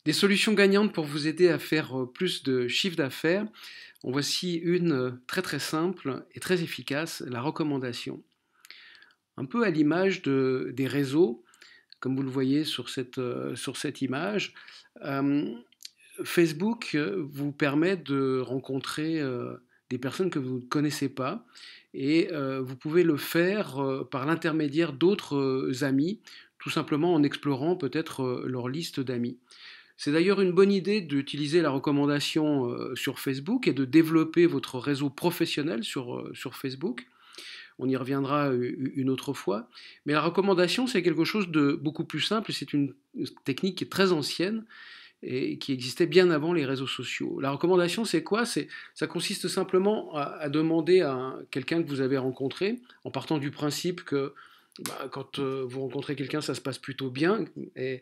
Des solutions gagnantes pour vous aider à faire plus de chiffre d'affaires. En voici une très très simple et très efficace, la recommandation. Un peu à l'image des réseaux, comme vous le voyez sur cette image, euh, Facebook vous permet de rencontrer des personnes que vous ne connaissez pas et vous pouvez le faire par l'intermédiaire d'autres amis, tout simplement en explorant peut-être leur liste d'amis. C'est d'ailleurs une bonne idée d'utiliser la recommandation sur Facebook et de développer votre réseau professionnel sur Facebook. On y reviendra une autre fois. Mais la recommandation, c'est quelque chose de beaucoup plus simple. C'est une technique qui est très ancienne et qui existait bien avant les réseaux sociaux. La recommandation, c'est quoi? Ça consiste simplement à demander à quelqu'un que vous avez rencontré, en partant du principe que quand vous rencontrez quelqu'un, ça se passe plutôt bien et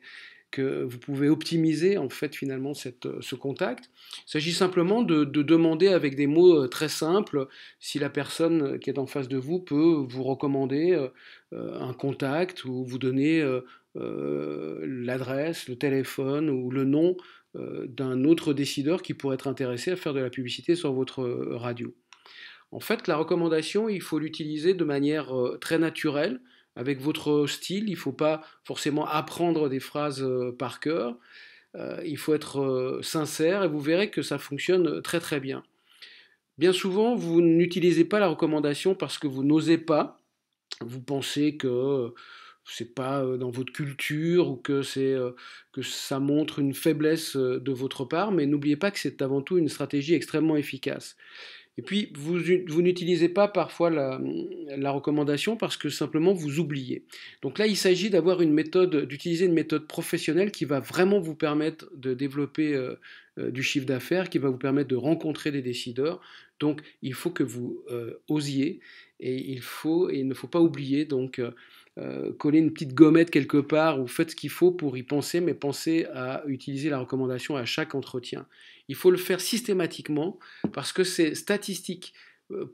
que vous pouvez optimiser en fait finalement ce contact. Il s'agit simplement de demander avec des mots très simples si la personne qui est en face de vous peut vous recommander un contact ou vous donner l'adresse, le téléphone ou le nom d'un autre décideur qui pourrait être intéressé à faire de la publicité sur votre radio. En fait, la recommandation, il faut l'utiliser de manière très naturelle, avec votre style. Il ne faut pas forcément apprendre des phrases par cœur. Il faut être sincère et vous verrez que ça fonctionne très très bien. Bien souvent, vous n'utilisez pas la recommandation parce que vous n'osez pas. Vous pensez que c'est pas dans votre culture ou que ça montre une faiblesse de votre part, mais n'oubliez pas que c'est avant tout une stratégie extrêmement efficace. Et puis, vous n'utilisez pas parfois la recommandation parce que simplement vous oubliez. Donc là, il s'agit d'avoir une méthode, d'utiliser une méthode professionnelle qui va vraiment vous permettre de développer du chiffre d'affaires, qui va vous permettre de rencontrer des décideurs. Donc, il faut que vous osiez et il ne faut pas oublier donc coller une petite gommette quelque part ou faites ce qu'il faut pour y penser, mais pensez à utiliser la recommandation à chaque entretien. Il faut le faire systématiquement parce que c'est statistique.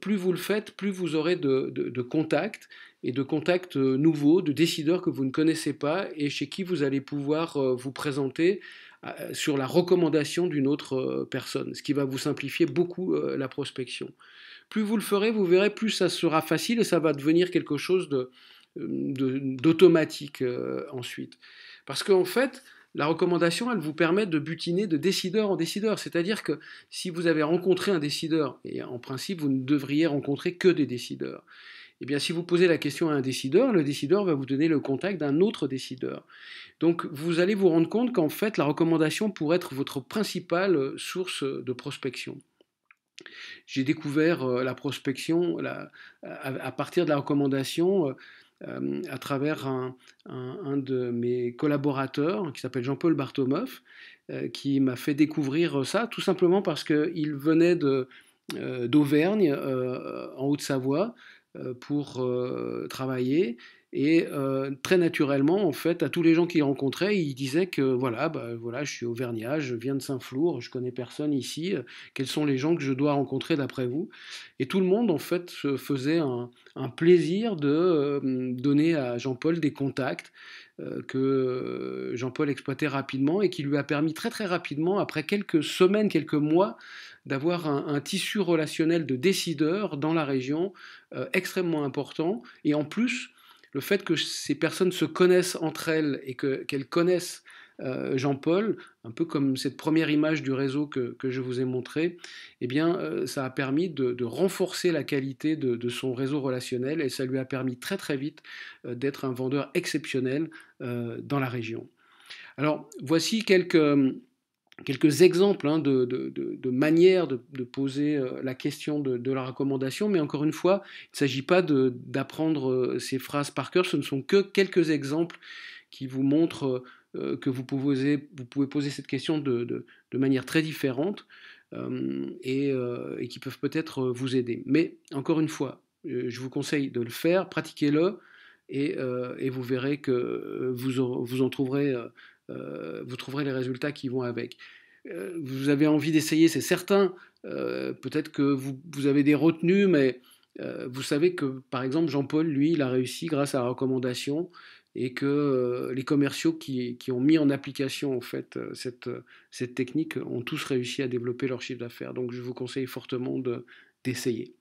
Plus vous le faites, plus vous aurez de contacts et de contacts nouveaux, de décideurs que vous ne connaissez pas et chez qui vous allez pouvoir vous présenter sur la recommandation d'une autre personne, ce qui va vous simplifier beaucoup la prospection. Plus vous le ferez, vous verrez, plus ça sera facile et ça va devenir quelque chose d'automatique ensuite. Parce qu'en fait, la recommandation, elle vous permet de butiner de décideur en décideur. C'est-à-dire que si vous avez rencontré un décideur, et en principe, vous ne devriez rencontrer que des décideurs, eh bien, si vous posez la question à un décideur, le décideur va vous donner le contact d'un autre décideur. Donc, vous allez vous rendre compte qu'en fait, la recommandation pourrait être votre principale source de prospection. J'ai découvert la prospection à partir de la recommandation à travers un de mes collaborateurs qui s'appelle Jean-Paul Bartomov, qui m'a fait découvrir ça tout simplement parce qu'il venait d'Auvergne, en Haute-Savoie, pour travailler. Et très naturellement, en fait, à tous les gens qu'il rencontrait, il disait que voilà, bah, voilà, je suis auvergnat, je viens de Saint-Flour, je connais personne ici. Quels sont les gens que je dois rencontrer d'après vous? Et tout le monde, en fait, se faisait un plaisir de donner à Jean-Paul des contacts que Jean-Paul exploitait rapidement et qui lui a permis très très rapidement, après quelques semaines, quelques mois, d'avoir un tissu relationnel de décideurs dans la région extrêmement important. Et en plus, le fait que ces personnes se connaissent entre elles et qu'elles connaissent Jean-Paul, un peu comme cette première image du réseau que je vous ai montré, eh bien, ça a permis de renforcer la qualité de son réseau relationnel et ça lui a permis très très vite d'être un vendeur exceptionnel dans la région. Alors, voici quelques exemples hein, de manières de poser la question de la recommandation, mais encore une fois, il ne s'agit pas d'apprendre ces phrases par cœur, ce ne sont que quelques exemples qui vous montrent que vous pouvez poser cette question de manière très différente et qui peuvent peut-être vous aider. Mais encore une fois, je vous conseille de le faire, pratiquez-le et vous verrez que vous en trouverez, vous trouverez les résultats qui vont avec. Vous avez envie d'essayer, c'est certain. Peut-être que vous avez des retenues, mais vous savez que, par exemple, Jean-Paul, lui, il a réussi grâce à la recommandation et que les commerciaux qui ont mis en application en fait cette technique ont tous réussi à développer leur chiffre d'affaires. Donc je vous conseille fortement d'essayer.